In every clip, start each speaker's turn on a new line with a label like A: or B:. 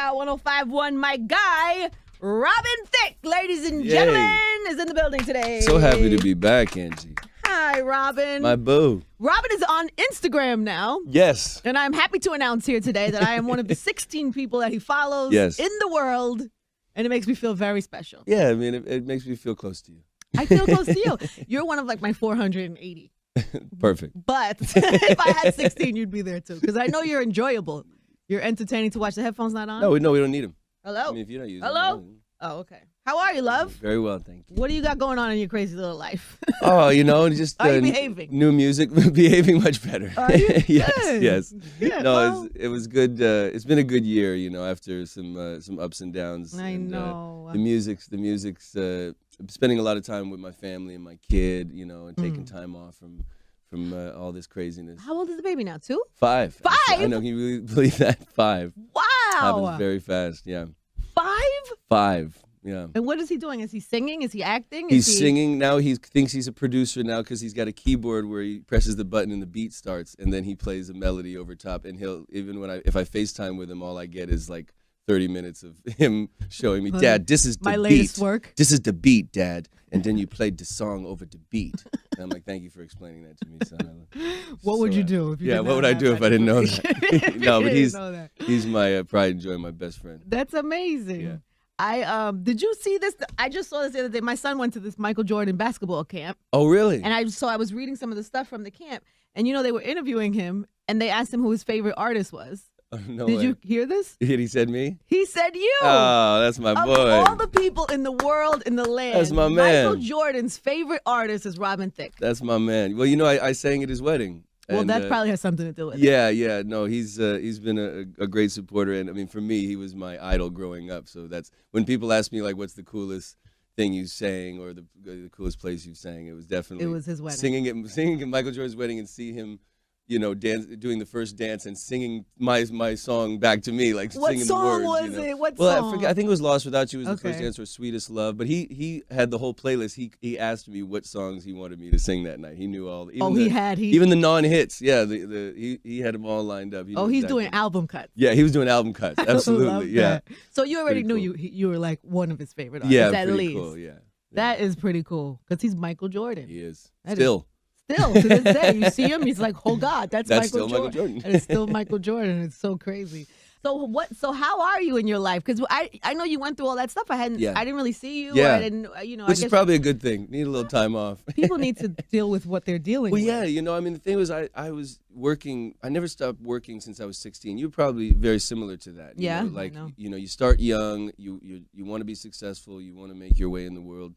A: Lifestyle 105.1. My guy, Robin Thicke, ladies and gentlemen, is in the building today.
B: So happy to be back, Angie.
A: Hi, Robin.
B: My boo.
A: Robin is on Instagram now.
B: Yes.
A: And I'm happy to announce here today that I am one of the 16 people that he follows in the world. And it makes me feel very special.
B: Yeah, I mean, it makes me feel close to you.
A: I feel close to you. You're one of like my 480.
B: Perfect.
A: But if I had 16, you'd be there too. Because I know you're enjoyable. You're entertaining to watch. The headphones not on?
B: No, we don't need them.
A: Hello?
B: I mean, if you're not using
A: Hello?
B: them.
A: Oh, okay. How are you, love?
B: Very well, thank you.
A: What do you got going on in your crazy little life?
B: Oh, just
A: are you behaving?
B: New music, behaving much better.
A: Are you?
B: Yes,
A: Good.
B: yes.
A: Good.
B: No,
A: Well,
B: it was good. It's been a good year, after some ups and downs.
A: I
B: and,
A: know.
B: The music's. I'm spending a lot of time with my family and my kid, and taking time off from all this craziness.
A: How old is the baby now? 2?
B: 5.
A: 5?
B: I know. Can you really believe that? 5.
A: Wow.
B: Happens very fast. Yeah.
A: 5?
B: 5. Yeah.
A: And what is he doing? Is he singing? Is he acting?
B: He's singing now. He thinks he's a producer now because he's got a keyboard where he presses the button and the beat starts, and then he plays a melody over top. And he'll if I FaceTime with him, all I get is like 30 minutes of him showing me, Dad, this is the
A: my
B: beat.
A: latest work.
B: This is the beat, Dad. And then you played the song over the beat. And I'm like, thank you for explaining that to me, son.
A: What would you do if you didn't
B: what would I
A: have
B: do if I didn't know that? No, but
A: that.
B: he's my pride and joy, my best friend.
A: That's amazing.
B: Yeah.
A: Did you see this? I just saw this the other day. My son went to this Michael Jordan basketball camp.
B: Oh, really?
A: And I was reading some of the stuff from the camp, and they were interviewing him, and they asked him who his favorite artist was.
B: Oh, no
A: Did
B: way.
A: you hear this?
B: He said me?
A: He said you.
B: Oh, that's my
A: of
B: boy.
A: all the people in the world, in the land,
B: That's my man.
A: Michael Jordan's favorite artist is Robin Thicke.
B: That's my man. Well, I sang at his wedding.
A: Well,
B: and,
A: that probably has something to do with it.
B: Yeah. No, he's been a great supporter, and I mean, for me, he was my idol growing up. So that's when people ask me like, "What's the coolest thing you sang, or the coolest place you sang?" It was definitely
A: his wedding.
B: Singing at Michael Jordan's wedding, and see him, doing the first dance and singing my song back to me, like
A: What
B: singing
A: song
B: the words.
A: was it? What
B: well,
A: song?
B: I forget. I think it was "Lost Without You" was the
A: Okay.
B: first dance, or "Sweetest Love." But he had the whole playlist. He asked me what songs he wanted me to sing that night. He knew all. Even the non-hits. Yeah, he had them all lined up.
A: He's doing album cuts.
B: Yeah, he was doing album cuts. Absolutely.
A: Love
B: Yeah.
A: that. So you already
B: Pretty
A: knew
B: cool.
A: you were like one of his favorite artists.
B: Yeah,
A: at
B: pretty
A: least.
B: cool. Yeah.
A: That is pretty cool because he's Michael Jordan.
B: He is.
A: Still to this day, you see him, he's like, oh God, that's Michael
B: still
A: Jordan.
B: Michael Jordan.
A: And it's still Michael Jordan. It's so crazy. So how are you in your life? Because I know you went through all that stuff. I didn't really see you.
B: Yeah.
A: I didn't,
B: Which is probably a good thing. Need a little time off.
A: people need to deal with what they're dealing
B: Well,
A: with.
B: yeah, I mean, the thing was, I was working. I never stopped working since I was 16. You're probably very similar to that.
A: Yeah,
B: Like,
A: I know.
B: you start young. You want to be successful. You want to make your way in the world,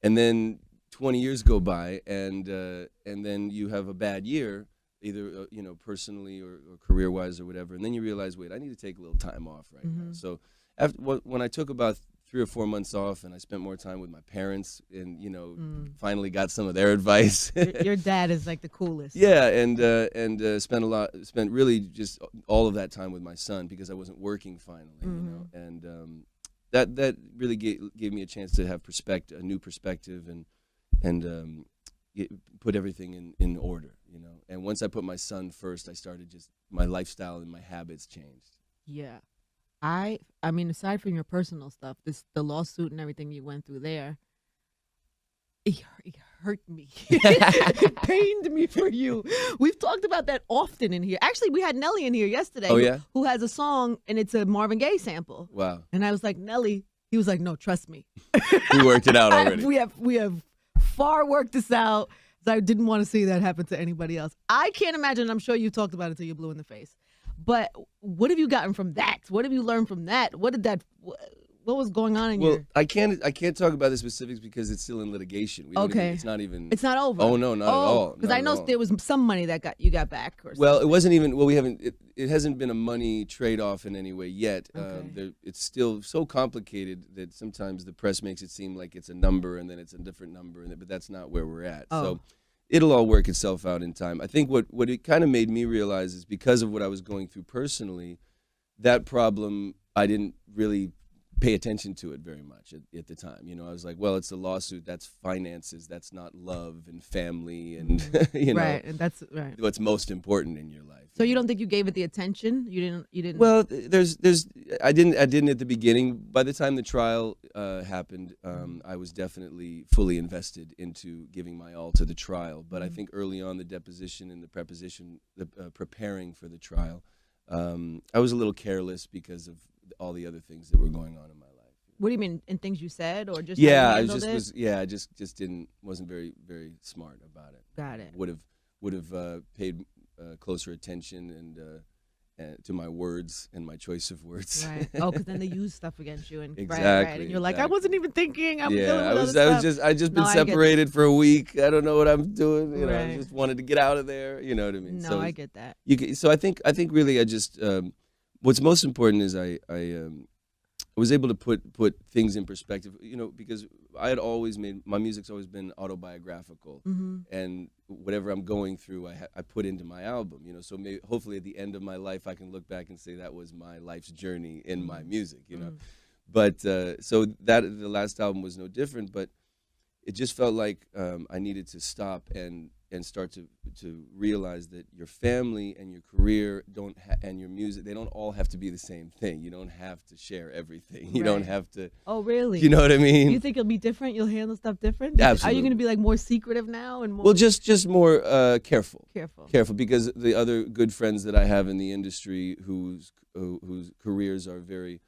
B: and then 20 years go by, and then you have a bad year, either personally or career-wise or whatever, and then you realize, wait, I need to take a little time off right now. So when I took about 3 or 4 months off, and I spent more time with my parents, and finally got some of their advice.
A: Your dad is like the coolest.
B: Yeah, and spent really just all of that time with my son because I wasn't working finally, and that really gave me a chance to have a new perspective, and put everything in order, And once I put my son first, I started my lifestyle and my habits changed.
A: Yeah. I mean, aside from your personal stuff, the lawsuit and everything you went through there, it hurt me. It pained me for you. We've talked about that often in here. Actually, we had Nelly in here yesterday.
B: Oh, yeah?
A: Who has a song, and it's a Marvin Gaye sample.
B: Wow.
A: And I was like, Nelly. He was like, no, trust me.
B: We worked it out already.
A: We have far worked this out. I didn't want to see that happen to anybody else. I can't imagine. I'm sure you talked about it till you're blue in the face. But what have you gotten from that? What have you learned from that? What was going on in your...
B: I can't talk about the specifics because it's still in litigation. It's not even...
A: It's not over.
B: Oh, no, not at all.
A: Because I know there was some money that you got back. Or
B: well, it wasn't even... Well, we haven't... It hasn't been a money trade-off in any way yet.
A: Okay.
B: It's still so complicated that sometimes the press makes it seem like it's a number and then it's a different number, but that's not where we're at.
A: Oh.
B: So it'll all work itself out in time. I think what it kind of made me realize is because of what I was going through personally, that problem I didn't really pay attention to it very much at the time. You know, I was like, well, it's a lawsuit. That's finances. That's not love and family and you know,
A: right, and that's right.
B: what's most important in your life.
A: So you don't think you gave it the attention? You didn't.
B: Well, I didn't at the beginning. By the time the trial happened, I was definitely fully invested into giving my all to the trial. But I think early on, the deposition and the preparing for the trial, I was a little careless because of all the other things that were going on in my life.
A: What do you mean? In things you said, or just
B: yeah,
A: how
B: I
A: you
B: just
A: handled it?
B: was wasn't very smart about it.
A: Got it.
B: Would have paid closer attention and to my words and my choice of words.
A: Right. Oh, because then they use stuff against you, and
B: Exactly,
A: and you're like, I wasn't even thinking. I'm dealing
B: Yeah,
A: with other stuff.
B: I just been
A: No, I get
B: separated for a week. I don't know what I'm doing. You know, I
A: Right.
B: just wanted to get out of there. You know what I mean?
A: No,
B: So
A: I get that.
B: so I think really I just what's most important is I was able to put things in perspective. You know, because I had always my music's always been autobiographical, and whatever I'm going through, I put into my album. You know, so hopefully at the end of my life, I can look back and say that was my life's journey in my music. You know, but so that the last album was no different. But it just felt like I needed to stop and start to realize that your family and your career and your music, they don't all have to be the same thing. You don't have to share everything. You don't have to.
A: Oh, really?
B: You know what I mean?
A: You think it'll be different? You'll handle stuff different?
B: Absolutely.
A: Are you going to be like more secretive now and more?
B: Well, just more careful.
A: Careful.
B: Because the other good friends that I have in the industry whose careers are very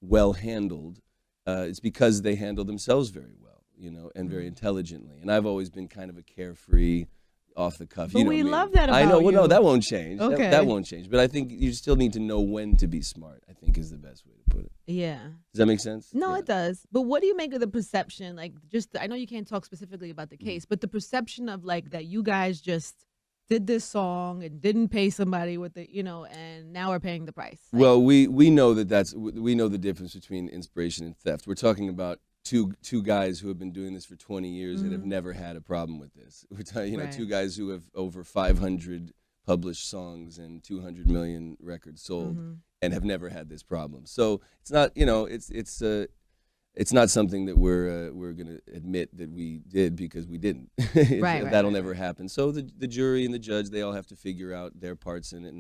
B: well handled, it's because they handle themselves very well, you know, and very intelligently. And I've always been kind of a carefree, off the cuff.
A: But
B: you know
A: we
B: me.
A: love that about
B: I know. Well,
A: you.
B: no, that won't change.
A: Okay.
B: That won't change. But I think you still need to know when to be smart, I think is the best way to put it.
A: Yeah.
B: Does that make sense?
A: No,
B: Yeah.
A: it does. But what do you make of the perception? Like, I know you can't talk specifically about the case, but the perception of like that you guys just did this song and didn't pay somebody with the, you know, and now we're paying the price. Like,
B: Well, we know we know the difference between inspiration and theft. We're talking about two guys who have been doing this for 20 years and have never had a problem with this. We're talking,
A: Right.
B: two guys who have over 500 published songs and 200 million records sold and have never had this problem. So it's not, you know, it's not something that we're going to admit that we did because we didn't. That'll never happen. So the jury and the judge, they all have to figure out their parts in it,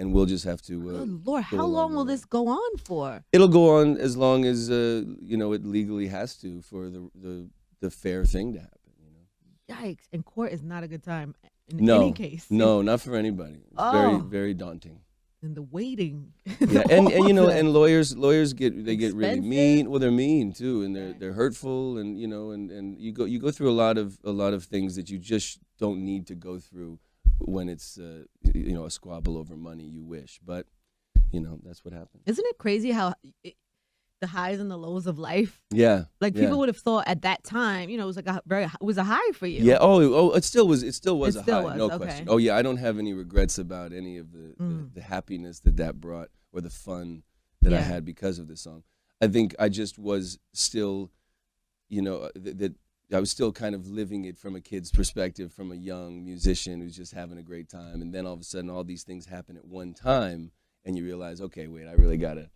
B: and we'll just have to.
A: Good Lord,
B: go
A: how long
B: along
A: will
B: with it.
A: this go on for?
B: It'll go on as long as you know, it legally has to for the fair thing to happen. You know.
A: Yikes! And court is not a good time in
B: No,
A: any case.
B: no, not for anybody. It's very daunting.
A: And the waiting.
B: Yeah, and you know,
A: All of that.
B: and lawyers get really
A: Expensive.
B: mean. Well, they're mean too, and
A: Right.
B: they're hurtful, and you know, and you go through a lot of things that you just don't need to go through when it's you know, a squabble over money. You wish, but you know, that's what happens.
A: Isn't it crazy how the highs and the lows of life?
B: Yeah,
A: Like
B: yeah.
A: people would have thought at that time, you know, it was like it was a high for you.
B: Yeah. Oh, it still was. It still was
A: It
B: a
A: still
B: high,
A: was,
B: no
A: okay.
B: question. Oh yeah, I don't have any regrets about any of the happiness that brought or the fun that I
A: Yeah.
B: had because of this song. I think I just was still, you know, that I was still kind of living it from a kid's perspective, from a young musician who's just having a great time, and then all of a sudden, all these things happen at one time, and you realize, okay, wait, I really gotta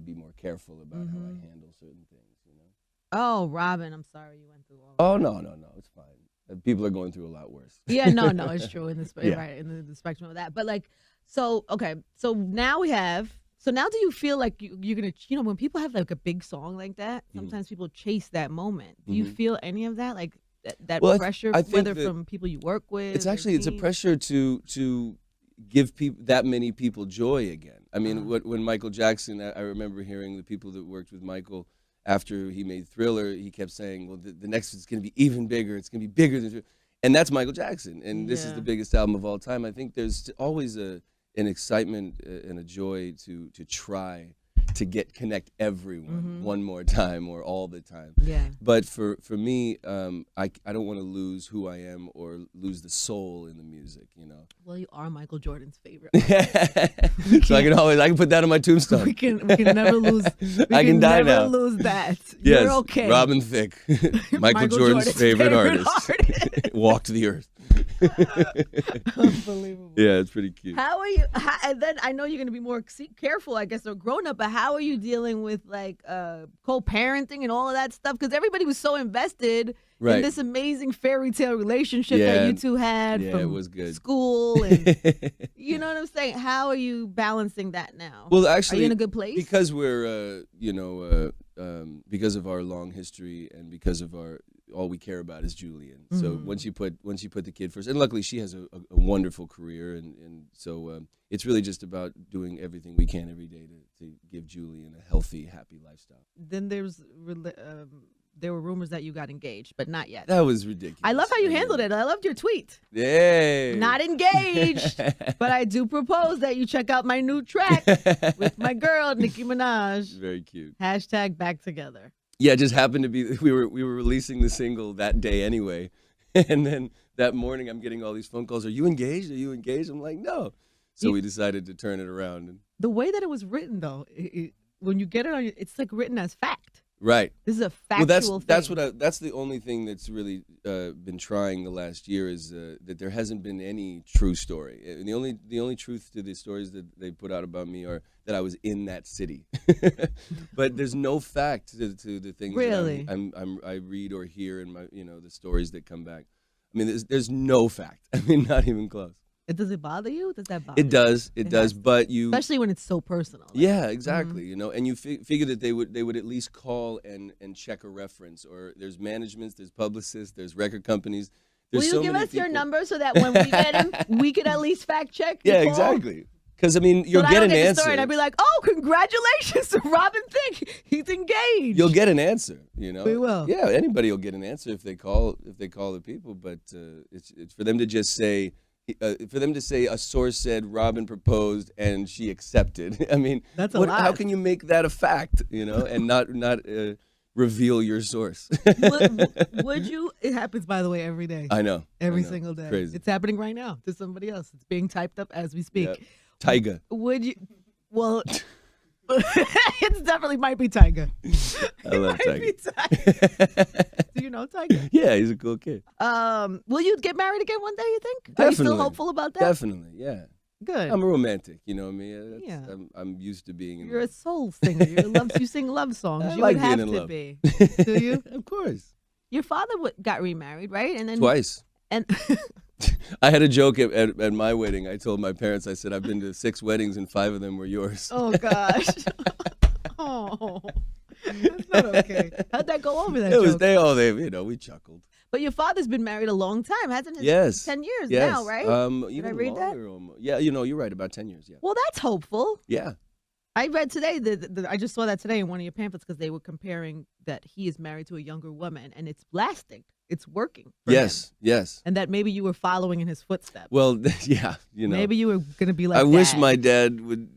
B: be more careful about how I handle certain things, you know.
A: Oh, Robin, I'm sorry you went through all.
B: Oh no, it's fine. People are going through a lot worse.
A: Yeah, no, it's true in the
B: Yeah.
A: right in the spectrum of that. But like, so okay, so now we have. So now, do you feel like you're gonna, you know, when people have like a big song like that, sometimes people chase that moment. Do you feel any of that, like that
B: Well,
A: pressure,
B: I think
A: whether
B: that
A: from people you work with?
B: It's
A: or
B: actually a
A: teams?
B: pressure to give that many people joy again. I mean, when Michael Jackson, I remember hearing the people that worked with Michael after he made Thriller, he kept saying, well, the next one's going to be even bigger. It's going to be bigger than Thriller. And that's Michael Jackson. And this is
A: Yeah.
B: the biggest album of all time. I think there's always an excitement and a joy to try to connect everyone one more time or all the time.
A: Yeah.
B: But for me, I don't want to lose who I am or lose the soul in the music, you know.
A: Well, you are Michael Jordan's favorite.
B: So I can put that on my tombstone.
A: we can never lose.
B: I can die
A: never
B: now.
A: lose that.
B: Yes,
A: You're okay.
B: Robin Thicke, Michael Jordan's favorite artist,
A: artist.
B: walked the earth.
A: Unbelievable.
B: Yeah, it's pretty cute.
A: How are you? And then I know you're going to be more careful, I guess, or grown up. But how are you dealing with like co-parenting and all of that stuff? Because everybody was so invested
B: Right.
A: in this amazing fairy tale relationship that you two had
B: Yeah,
A: from
B: it was good.
A: school, and you know what I'm saying. How are you balancing that now?
B: Well, actually,
A: are you in a good place?
B: Because we're, because of our long history and because of all we care about is Julian. So once you put the kid first, and luckily she has a wonderful career, and so it's really just about doing everything we can every day to give Julian a healthy, happy lifestyle.
A: Then there were rumors that you got engaged, but not yet.
B: That was ridiculous.
A: I love how you handled it. I loved your tweet.
B: Yay!
A: Not engaged, but I do propose that you check out my new track with my girl, Nicki Minaj.
B: Very cute.
A: Hashtag back together.
B: Yeah, it just happened to be we were releasing the single that day anyway, and then that morning I'm getting all these phone calls. Are you engaged? Are you engaged? I'm like, no. So we decided to turn it around. And
A: the way that it was written, though, when you get it on, it's like written as fact.
B: Right.
A: This is a factual thing.
B: That's the only thing that's really been trying the last year is that there hasn't been any true story. And the only truth to the stories that they put out about me are that I was in that city. But there's no fact to the things
A: really
B: that I read or hear in my the stories that come back. I mean, there's no fact. I mean, not even close.
A: Does it bother you? Does that bother
B: you? It does, but
A: especially when it's so personal. Like,
B: yeah, exactly. And you figure that they would at least call and check a reference. Or there's managements, there's publicists, there's record companies.
A: Will you give us your number so that when we get him, we can at least fact check?
B: Yeah, exactly. Because I mean, you'll get an answer.
A: And I'd be like, "Oh, congratulations to Robin Thicke. He's engaged."
B: You'll get an answer.
A: We will.
B: Yeah, anybody will get an answer if they call the people. But it's for them to just say. For them to say a source said Robin proposed and she accepted. I mean,
A: that's a lot.
B: How can you make that a fact? And not reveal your source.
A: Would you? It happens, by the way, every day.
B: I know.
A: Every single day.
B: Crazy.
A: It's happening right now to somebody else. It's being typed up as we speak.
B: Yep. Tyga.
A: Would you? Well, it definitely might be Tyga.
B: I love Tyga.
A: Do you know Tyga?
B: Yeah, he's a cool kid.
A: Will you get married again one day, you think?
B: Definitely.
A: Are you still hopeful about that?
B: Definitely, yeah.
A: Good.
B: I'm a romantic, you know what I mean?
A: Yeah.
B: I'm used to being in
A: You're
B: love.
A: a soul singer. You sing love songs.
B: I
A: You
B: like
A: would have
B: being in
A: to
B: love.
A: be. Do you?
B: Of course.
A: Your father got remarried, right? And then
B: twice.
A: And
B: I had a joke at my wedding. I told my parents, I said, I've been to 6 weddings and 5 of them were yours.
A: Oh, gosh. Oh, that's not okay. How'd that go over that joke?
B: We chuckled.
A: But your father's been married a long time, hasn't he?
B: Yes.
A: 10 years
B: yes.
A: now, right?
B: Even
A: I read
B: longer, almost. Yeah, you're right, about 10 years, yeah.
A: Well, that's hopeful.
B: Yeah.
A: I read today, I just saw that today in one of your pamphlets because they were comparing that he is married to a younger woman, and it's lasting. It's working for him.
B: Yes.
A: And that maybe you were following in his footsteps.
B: Well, yeah,
A: Maybe you were going to be like
B: I
A: Dad.
B: wish my dad would,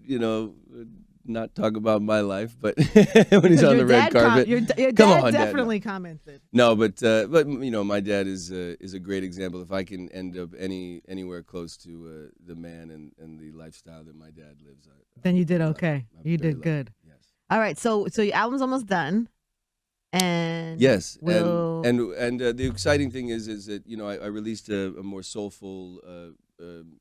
B: not talk about my life, but when he's on the red carpet.
A: Your dad
B: Come on,
A: definitely
B: Dad.
A: commented.
B: No, but my dad is a great example. If I can end up anywhere close to the man and the lifestyle that my dad lives,
A: then you did okay. You did good.
B: Yes.
A: All right, so your album's almost done. And
B: yes, and the exciting thing is that I released a more soulful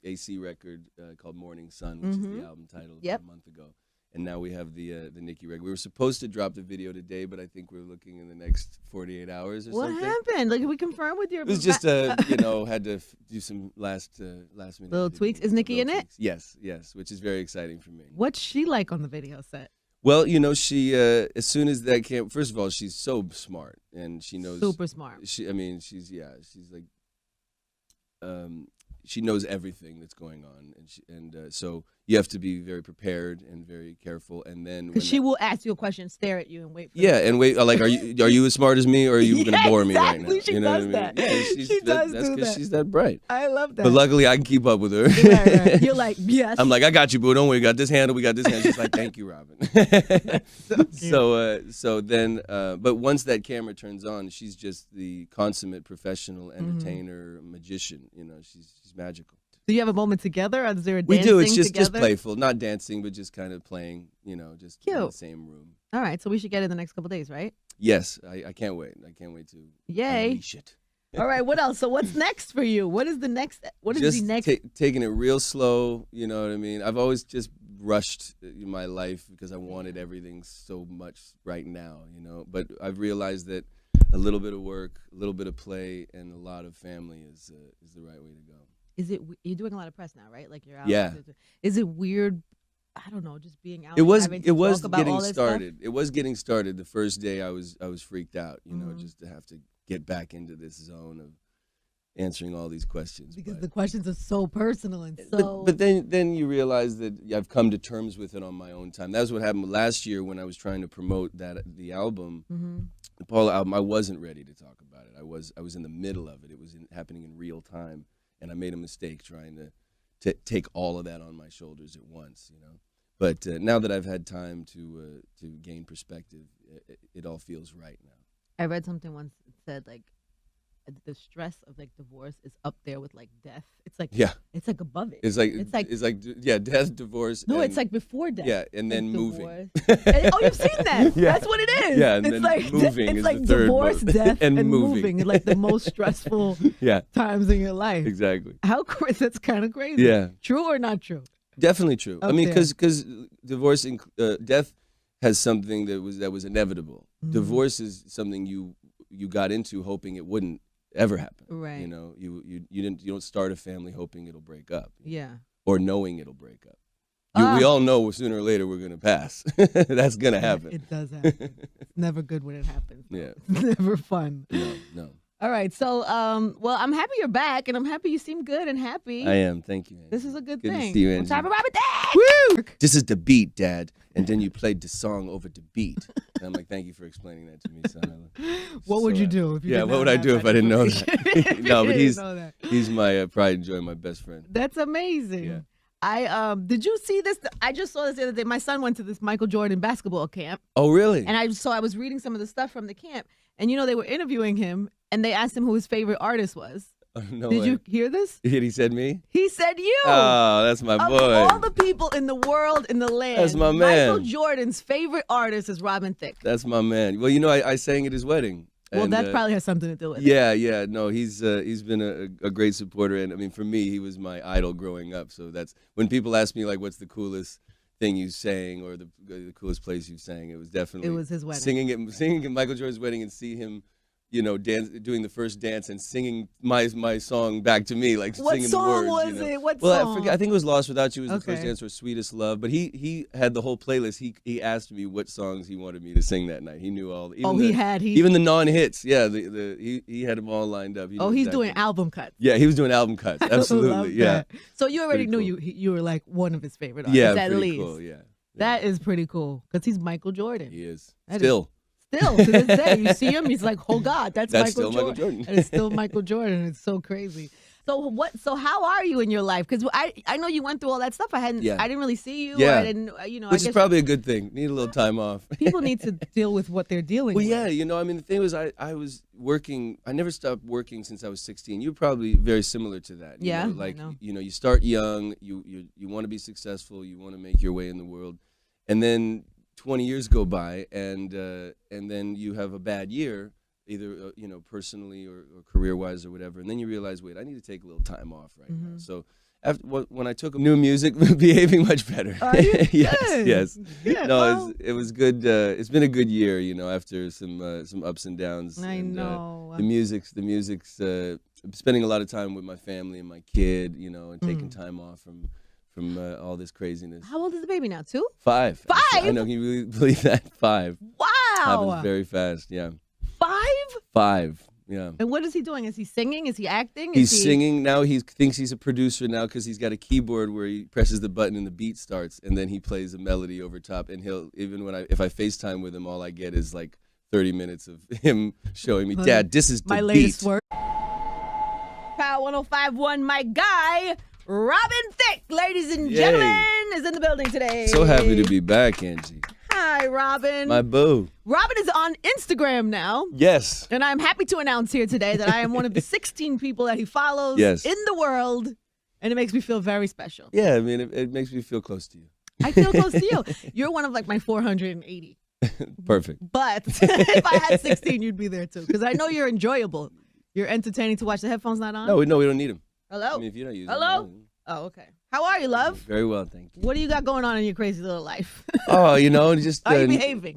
B: AC record called Morning Sun, which is the album title about a month ago, and now we have the Nicki record. We were supposed to drop the video today, but I think we're looking in the next 48 hours or something.
A: What happened? Like we confirmed with your.
B: It was just had to do some last minute
A: little tweaks. Is Nicki in it?
B: Yes, which is very exciting for me.
A: What's she like on the video set?
B: Well, she as soon as that came. First of all, she's so smart, and she knows
A: super smart.
B: She's like, she knows everything that's going on, and so you have to be very prepared and very careful. And then
A: because she will ask you a question, stare at you, and wait.
B: And wait. Like, are you as smart as me, or are you going to bore me right now?
A: She does that.
B: Yeah,
A: she does
B: that's
A: do that.
B: She's that bright.
A: I love that.
B: But luckily, I can keep up with her.
A: Right. You're like, yes.
B: I'm like, I got you, boo. Don't worry, we got this handle. She's like, thank you, Robin. So then, but once that camera turns on, she's just the consummate professional entertainer, magician. She's magical.
A: Do you have a moment together? Or is there a
B: we
A: dancing
B: do. It's just
A: together?
B: playful, not dancing, but just kind of playing. Just
A: cute.
B: In the same room.
A: All right, so we should get it in the next couple of days, right?
B: Yes, I can't wait. I can't wait to
A: Yay.
B: unleash it.
A: All right, what else? So what's next for you? What is the next? What is
B: Just
A: the next?
B: taking it real slow. You know what I mean? I've always just rushed in my life because I wanted everything so much right now. You know, but I've realized that a little bit of work, a little bit of play, and a lot of family is the right way to go.
A: Is it? You're doing a lot of press now, right? Like you're out.
B: Yeah.
A: Is it weird? I don't know, just being out.
B: It was
A: having to talk about
B: getting
A: all this
B: started. It was getting started. The first day I was freaked out, you know,
A: Mhm.
B: just to have to get back into this zone of answering all these questions.
A: because
B: but,
A: the questions are so personal and so.
B: but then you realize that I've come to terms with it on my own time. That's what happened last year when I was trying to promote the album,
A: Mhm.
B: the Paula album. I wasn't ready to talk about it. I was in the middle of it. It was happening in real time, and I made a mistake trying to take all of that on my shoulders at once, you know. But now that I've had time to gain perspective, it all feels right now.
A: I read something once that said like the stress of like divorce is up there with like death. It's like
B: Yeah,
A: it's like above it.
B: it's like yeah, death, divorce.
A: No,
B: and,
A: it's like before death.
B: yeah, and then
A: Like
B: moving.
A: divorce. Oh, you've seen that?
B: Yeah.
A: That's what it is.
B: Yeah, and
A: it's
B: then
A: like
B: moving
A: it's
B: is
A: like
B: the third
A: divorce,
B: one.
A: death,
B: And
A: and
B: moving.
A: like the most stressful
B: Yeah,
A: times in your life.
B: exactly.
A: How that's kind of crazy.
B: Yeah,
A: True or not true?
B: definitely true. I
A: Up
B: mean,
A: there.
B: because divorce, death has something that was inevitable.
A: Mhm.
B: Divorce is something you got into hoping it wouldn't ever happen.
A: Right.
B: You know, you don't start a family hoping it'll break up.
A: Yeah.
B: Or knowing it'll break up.
A: Ah.
B: We all know sooner or later we're gonna pass. That's gonna happen.
A: It does happen. It's never good when it happens. though.
B: Yeah.
A: It's never fun.
B: No.
A: All right. So, well, I'm happy you're back, and I'm happy you seem good and happy.
B: I am. Thank you, Angie.
A: This is a good
B: Good to
A: thing.
B: see you,
A: One
B: Angie.
A: time for Robert Dad.
B: Woo! This is the beat, Dad. And then you played the song over the beat. And I'm like, thank you for explaining that to me, son.
A: What would you do if you
B: Yeah,
A: didn't
B: what would
A: have
B: I do
A: that
B: if I didn't know
A: information?
B: that?
A: If you
B: No, but
A: didn't know that.
B: he's my pride and joy, my best friend.
A: That's amazing.
B: Yeah.
A: I did you see this? I just saw this the other day. My son went to this Michael Jordan basketball camp,
B: Oh, really?
A: and I was reading some of the stuff from the camp, and they were interviewing him, and they asked him who his favorite artist was.
B: Oh, no
A: Did
B: way.
A: you hear this?
B: He said me?
A: He said you.
B: Oh, that's my
A: Of
B: boy.
A: all the people in the world, in the land,
B: That's my man.
A: Michael Jordan's favorite artist is Robin Thicke.
B: That's my man. Well, I sang at his wedding.
A: Well,
B: and,
A: that probably has something to do with it.
B: Yeah. No, he's been a great supporter, and I mean, for me, he was my idol growing up. So that's when people ask me like, "What's the coolest thing you sang, or the coolest place you sang?" It was definitely
A: his wedding.
B: singing at Michael Jordan's wedding, and see him, doing the first dance and singing my song back to me, like
A: What
B: singing
A: song
B: the words.
A: was it? What
B: Well,
A: song?
B: I forget. I think it was "Lost Without You" was the first
A: Okay.
B: dance, or "Sweetest Love." But he had the whole playlist. He asked me what songs he wanted me to sing that night. He knew all. Even the non-hits. Yeah, he had them all lined up. He knew
A: he's
B: exactly.
A: doing album cuts.
B: Yeah, he was doing album cuts.
A: Love
B: Absolutely. Yeah.
A: that. So you already
B: Pretty
A: knew
B: cool.
A: you were like one of his favorite artists,
B: Yeah,
A: at
B: pretty
A: least.
B: cool. Yeah.
A: That is pretty cool because he's Michael Jordan.
B: He is.
A: That is-
B: Still.
A: Still to this day, you see him, he's like, oh God, that's Michael
B: still
A: Jordan.
B: Michael Jordan.
A: And it's still Michael Jordan. It's so crazy. So how are you in your life? Because I know you went through all that stuff. I didn't really see you.
B: Yeah.
A: I didn't,
B: Which
A: I
B: is
A: guess
B: probably a good thing. Need a little time off.
A: people need to deal with what they're dealing
B: Well,
A: with.
B: yeah, I mean, the thing was, I was working. I never stopped working since I was 16. You're probably very similar to that.
A: Yeah, I
B: like
A: know.
B: you start young. You want to be successful. You want to make your way in the world, and then 20 years go by, and then you have a bad year, either personally or career-wise or whatever, and then you realize, wait, I need to take a little time off right now. So when I took new music, behaving much better.
A: Are you?
B: Yes.
A: Good.
B: No,
A: Well,
B: it was good. It's been a good year, after some ups and downs.
A: I
B: and,
A: know.
B: the music's. I'm spending a lot of time with my family and my kid, and taking time off from all this craziness.
A: How old is the baby now? 2?
B: 5.
A: 5?
B: I know. Can you really believe that? 5.
A: Wow.
B: Happens very fast. Yeah.
A: 5?
B: 5. Yeah.
A: And what is he doing? Is he singing? Is he acting?
B: He's singing now. He thinks he's a producer now because he's got a keyboard where he presses the button and the beat starts, and then he plays a melody over top. And he'll if I FaceTime with him, all I get is like 30 minutes of him showing me, Dad, this is the
A: my latest
B: beat.
A: work. Power 105.1, my guy, Robin Thicke, ladies and
B: Yay.
A: gentlemen, is in the building today.
B: So happy to be back, Angie.
A: Hi, Robin.
B: My boo.
A: Robin is on Instagram now.
B: Yes.
A: And I'm happy to announce here today that I am one of the 16 people that he follows
B: Yes.
A: in the world. And it makes me feel very special.
B: Yeah, I mean, it makes me feel close to you.
A: I feel close to you. You're one of like my 480.
B: Perfect.
A: But if I had 16, you'd be there too. Because I know you're enjoyable. You're entertaining to watch. The headphones not on?
B: No, we don't need them.
A: Hello?
B: I mean, if you don't use
A: Hello?
B: them.
A: Oh, okay. How are you, love?
B: Very well, thank you.
A: What do you got going on in your crazy little life?
B: Oh, just
A: How are you behaving?